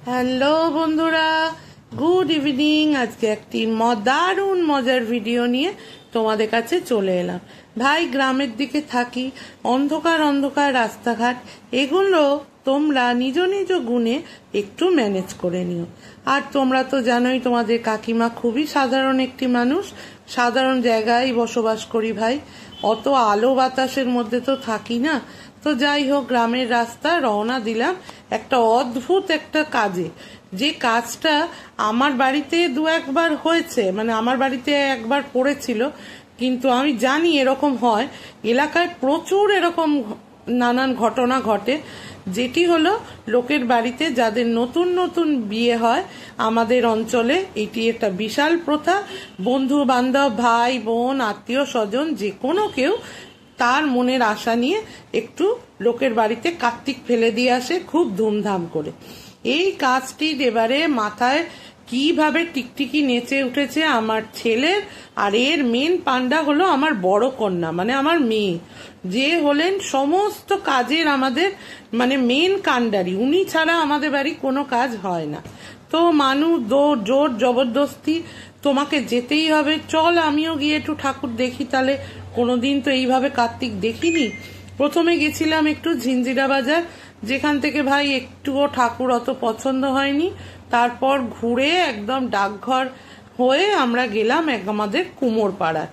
Hello বন্ধুরা, good evening. আজকে একটি দারুণ মজার ভিডিও নিয়ে তোমাদের কাছে চলে এলাম। ভাই, গ্রামের দিকে থাকি, অন্ধকার অন্ধকার রাস্তাঘাট, এগুলো তোমরা নিজ নিজ গুণে একটু ম্যানেজ করে নিও। আর তোমরা তো জানোই তোমাদের কাকিমা খুবই সাধারণ একটি মানুষ, সাধারণ জায়গায় বসবাস করি ভাই, অত আলো বাতাসের মধ্যে তো থাকি না। তো যাই হোক, গ্রামের রাস্তা রওনা দিলাম একটা অদ্ভুত একটা কাজে, যে কাজটা আমার বাড়িতে দু একবার হয়েছে, মানে আমার বাড়িতে একবার পড়েছিল, কিন্তু আমি জানি এরকম হয় এলাকায় প্রচুর, এরকম নানান ঘটনা ঘটে। যেটি হলো, লোকের বাড়িতে যাদের নতুন নতুন বিয়ে হয়, আমাদের অঞ্চলে এটি একটা বিশাল প্রথা। বন্ধু বান্ধব, ভাই বোন, আত্মীয় স্বজন, যে কোনো কেউ তার মনের আশা নিয়ে একটু লোকের বাড়িতে কার্তিক ফেলে দিয়ে আসে খুব ধুমধাম করে। এই কাজটির এবারে মাথায় কিভাবে টিকটিকি নেচে উঠেছে আমার ছেলের। আর এর মেন পান্ডা হলো আমার বড় কন্যা, মানে আমার মেয়ে, যে হলেন সমস্ত কাজের আমাদের মানে মেন কান্ডারি। উনি ছাড়া আমাদের বাড়ি কোনো কাজ হয় না। তো মানুষ জোর জবরদস্তি, তোমাকে যেতেই হবে, চল আমিও গিয়ে একটু ঠাকুর দেখি। তাহলে কোনোদিন তো এইভাবে কার্তিক দেখিনি। প্রথমে গেছিলাম একটু ঝিঞ্জিরা বাজার, যেখান থেকে ভাই একটুও ঠাকুর অত পছন্দ হয়নি। তারপর ঘুরে একদম ডাকঘর হয়ে আমরা গেলাম আমাদের কুমোর পাড়ায়।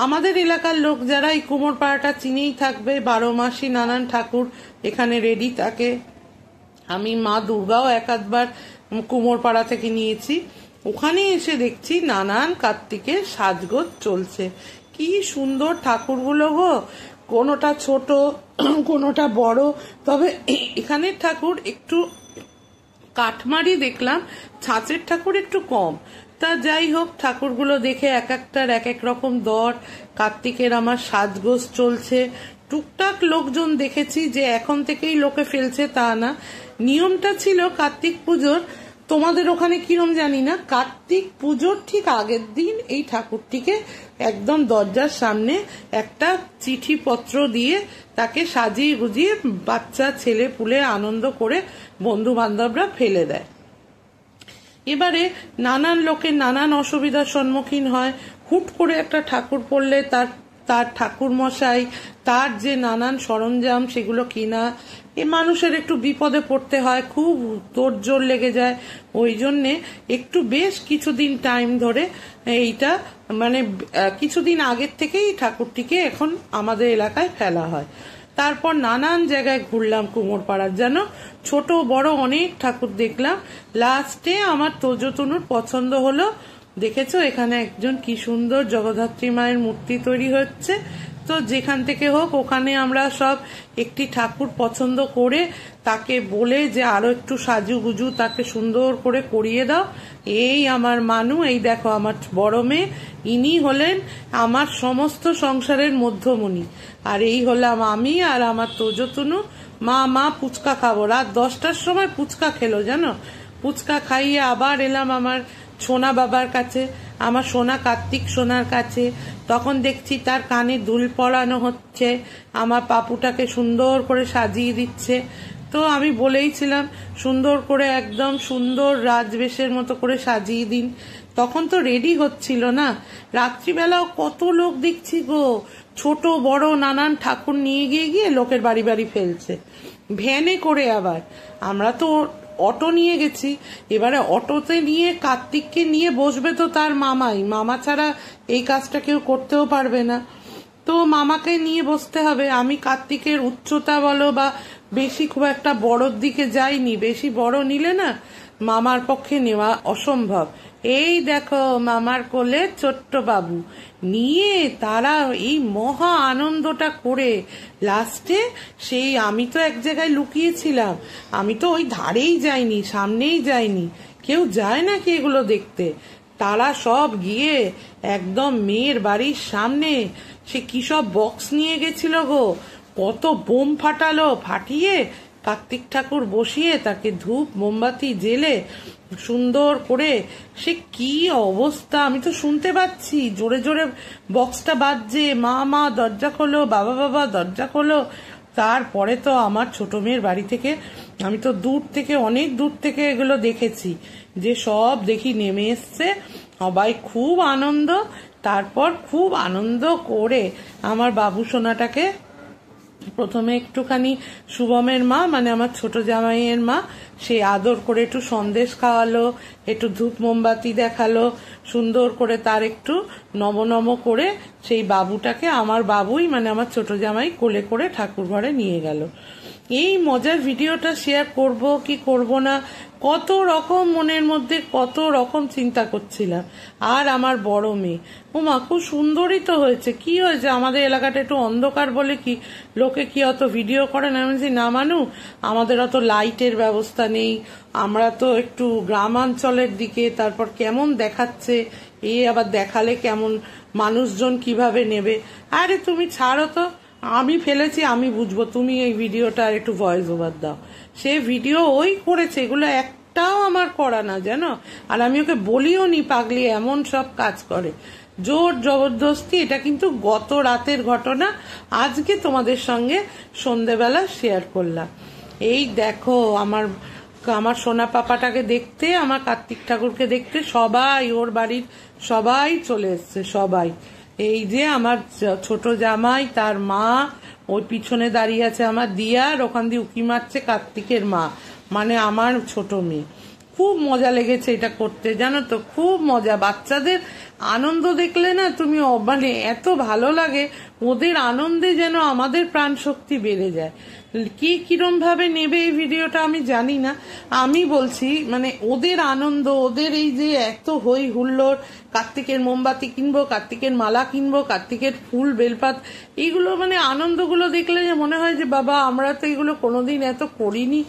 আমাদের এলাকার লোক যারা এই কুমোর পাড়াটা চিনেই থাকবে, 12 মাসই নানান ঠাকুর এখানে রেডি থাকে। আমি মা দুর্গাও এক আধবার কুমোর পাড়া থেকে নিয়েছি। ওখানে এসে দেখছি নানান কার্তিকের সাজগোজ চলছে। কি সুন্দর ঠাকুরগুলো গো, কোনোটা ছোট কোনোটা বড়। তবে এখানের ঠাকুর একটু কাঠমারি দেখলাম, ছাঁচের ঠাকুর একটু কম। তা যাই হোক, ঠাকুরগুলো দেখে এক একটার এক এক রকম দর। কার্তিকের আমার সাজগোজ চলছে। টুকটাক লোকজন দেখেছি, যে এখন থেকেই লোকে ফেলছে তা না। নিয়মটা ছিল কার্তিক পুজোর, তোমাদের ওখানে কিরম জানি না, কার্তিক পুজোর ঠিক আগের দিন এই ঠাকুরটিকে একদম দরজার সামনে একটা চিঠিপত্র দিয়ে তাকে সাজিয়ে গুজিয়ে বাচ্চা ছেলে পুলে আনন্দ করে বন্ধু বান্ধবরা ফেলে দেয়। এবারে নানান লোকের নানান অসুবিধার সম্মুখীন হয়। হুট করে একটা ঠাকুর পড়লে তার ঠাকুর মশাই, তার যে নানান সরঞ্জাম সেগুলো কিনা, মানুষের একটু বিপদে পড়তে হয়, খুব তোড়জোড় লেগে যায়। ওই জন্যে একটু বেশ কিছুদিন টাইম ধরে এইটা মানে কিছুদিন আগের থেকেই ঠাকুরটিকে এখন আমাদের এলাকায় ফেলা হয়। তারপর নানান জায়গায় ঘুরলাম কুমোর পাড়ার, যেন ছোট বড় অনেক ঠাকুর দেখলাম। লাস্টে আমার তোজতনুর পছন্দ হলো। দেখেছো এখানে একজন কি সুন্দর জগদ্ধাত্রী মায়ের মূর্তি তৈরি হচ্ছে। তো যেখান থেকে হোক ওখানে আমরা সব একটি ঠাকুর পছন্দ করে তাকে বলে যে আরো একটু সাজুগুজু তাকে সুন্দর করে করিয়ে দাও। এই আমার মানু, এই দেখো আমার বড় মেয়ে, ইনি হলেন আমার সমস্ত সংসারের মধ্যমণি। আর এই হলাম আমি আর আমার তোজতনু। মা ফুচকা খাবো, রাত 10টার সময় ফুচকা খেলো জানো। ফুচকা খাইয়ে আবার এলাম আমার সোনা বাবার কাছে, আমার সোনা কার্তিক সোনার কাছে। তখন দেখছি তার কানে দুল পরানো হচ্ছে, আমার পাপুটাকে সুন্দর করে সাজিয়ে দিচ্ছে। তো আমি বলেইছিলাম সুন্দর করে একদম সুন্দর রাজবেশের মতো করে সাজিয়ে দিন। তখন তো রেডি হচ্ছিল না। রাত্রিবেলাও কত লোক দেখছি গো, ছোট বড় নানান ঠাকুর নিয়ে গিয়ে লোকের বাড়ি বাড়ি ফেলছে, ভ্যানে করে। আবার আমরা তো অটো নিয়ে গেছি, এবারে অটোতে নিয়ে কার্তিককে নিয়ে বসবে তো তার মামাই, মামা ছাড়া এই কাজটা কেউ করতেও পারবে না। তো মামাকে নিয়ে বসতে হবে। আমি কার্তিকের উচ্চতা বলো বা বেশি খুব একটা বড়র দিকে যাইনি, বেশি বড় নিলে না মামার পক্ষে নেওয়া অসম্ভব। এই দেখো মামার কোলে ছোট্ট বাবু নিয়ে তারা এই মহা আনন্দটা করে লাস্টে সেই, আমি তো এক জায়গায় লুকিয়েছিলাম, আমি তো ওই ধারেই যাইনি, সামনেই যাইনি, কেউ যায় নাকি এগুলো দেখতে। তারা সব গিয়ে একদম মেয়ের বাড়ির সামনে সে কি সব বক্স নিয়ে গেছিল গো, কত বোম ফাটালো, ফাটিয়ে কার্তিক ঠাকুর বসিয়ে তাকে ধূপ মোমবাতি জেলে সুন্দর করে, সে কি অবস্থা, আমি তো শুনতে পাচ্ছি জোরে জোরে বক্সটা বাজছে, মা দরজা খোলো, বাবা দরজা খোলো। তারপরে তো আমার ছোট মেয়ের বাড়ি থেকে আমি তো দূর থেকে, অনেক দূর থেকে এগুলো দেখেছি, যে সব দেখি নেমে এসছে, সবাই খুব আনন্দ। তারপর খুব আনন্দ করে আমার বাবু সোনাটাকে প্রথমে একটুখানি শুভমের মা, মানে আমার ছোট জামাইয়ের মা, সে আদর করে একটু সন্দেশ খাওয়ালো, একটু ধূপ মোমবাতি দেখালো, সুন্দর করে তার একটু নম করে সেই বাবুটাকে আমার বাবুই মানে আমার ছোট জামাই কোলে করে ঠাকুর ঘরে নিয়ে গেল। এই মজার ভিডিওটা শেয়ার করব কি করব না, কত রকম মনের মধ্যে কত রকম চিন্তা করছিলাম। আর আমার বড় মেয়ে, ওমা খুব সুন্দরই তো হয়েছে, কি হয়েছে, আমাদের এলাকাটা একটু অন্ধকার বলে কি লোকে কি অত ভিডিও করে না? আমি না মানু, আমাদের অত লাইটের ব্যবস্থা নেই, আমরা তো একটু গ্রামাঞ্চলের দিকে, তারপর কেমন দেখাচ্ছে, আবার দেখালে কেমন মানুষজন কিভাবে নেবে। আরে তুমি ছাড়ো তো, আমি ফেলেছি, আমি বুঝবো, তুমি এই ভিডিওটা আর একটু ভয়েস ওভার দাও। সে ভিডিও ওই করেছে, এগুলো একটাও আমার করা না জানো। আর আমি ওকে বলিও নি পাগলি এমন সব কাজ করে, জোর জবরদস্তি। এটা কিন্তু গত রাতের ঘটনা, আজকে তোমাদের সঙ্গে সন্ধেবেলা শেয়ার করলাম। এই দেখো আমার সোনা পাপাটাকে দেখতে, আমার কার্তিক ঠাকুরকে দেখতে সবাই, ওর বাড়ির সবাই চলে এসছে, সবাই। এই যে আমার ছোট জামাই, তার মা, ওই পিছনে দাঁড়িয়ে আছে আমার দিয়ার, ওখান দিয়ে উকি মারছে কার্তিকের মা, মানে আমার ছোট মেয়ে। খুব মজা লেগেছে এটা করতে, জানো তো, খুব মজা। বাচ্চাদের আনন্দ দেখলে না তুমি মানে এত ভালো লাগে, ওদের আনন্দে যেন আমাদের প্রাণ শক্তি বেড়ে যায়। কি কিরম ভাবে নেবে এই ভিডিওটা আমি জানি না, আমি বলছি মানে ওদের আনন্দ, ওদের এই যে এত হই হুল্লোড়, কার্তিকের মোমবাতি কিনবো, কার্তিকের মালা কিনবো, কার্তিকের ফুল বেলপাত, এইগুলো মানে আনন্দগুলো দেখলে যে মনে হয় যে বাবা আমরা তো এগুলো কোনোদিন এত করিনি,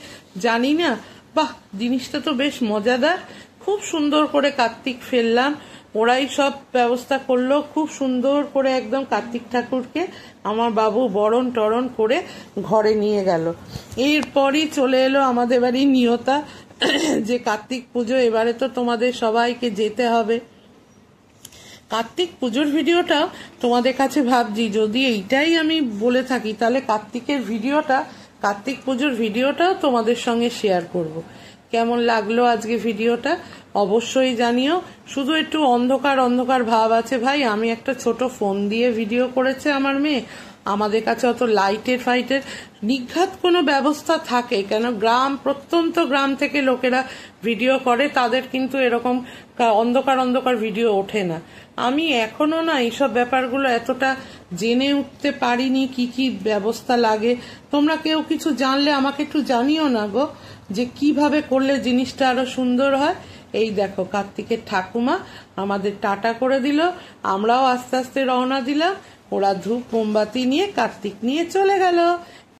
জানি না। বাহ, জিনিসটা তো বেশ মজাদার। খুব সুন্দর করে কার্তিক ফেললাম, ওরাই সব ব্যবস্থা করলো খুব সুন্দর করে, একদম কার্তিক ঠাকুরকে আমার বাবু বরণ টরণ করে ঘরে নিয়ে গেল। এরপরই চলে এলো আমাদের বাড়ি নিয়তা, যে কার্তিক পুজো, এবারে তো তোমাদের সবাইকে যেতে হবে। কার্তিক পুজোর ভিডিওটাও তোমাদের কাছে ভাবছি যদি এইটাই আমি বলে থাকি, তাহলে কার্তিকের ভিডিওটা, কার্তিক পুজোর ভিডিওটাও তোমাদের সঙ্গে শেয়ার করব। কেমন লাগলো আজকে ভিডিওটা অবশ্যই জানিও। শুধু একটু অন্ধকার অন্ধকার ভাব আছে ভাই, আমি একটা ছোট ফোন দিয়ে ভিডিও করেছে আমার মেয়ে, আমাদের কাছে অত লাইটের ফাইটের নিঘাত কোনো ব্যবস্থা থাকে কেন, গ্রাম, প্রত্যন্ত গ্রাম থেকে লোকেরা ভিডিও করে, তাদের কিন্তু এরকম অন্ধকার অন্ধকার ভিডিও ওঠে না। আমি এখনো না এইসব ব্যাপারগুলো এতটা জেনে উঠতে পারিনি, কি কি ব্যবস্থা লাগে। তোমরা কেউ কিছু জানলে আমাকে একটু জানিও না গো, যে কিভাবে করলে জিনিসটা আরো সুন্দর হয়। এই দেখো কার্তিকের ঠাকুমা আমাদের টাটা করে দিল, আমরাও আস্তে আস্তে রওনা দিলাম, ওরা ধূপ মোমবাতি নিয়ে কার্তিক নিয়ে চলে গেল।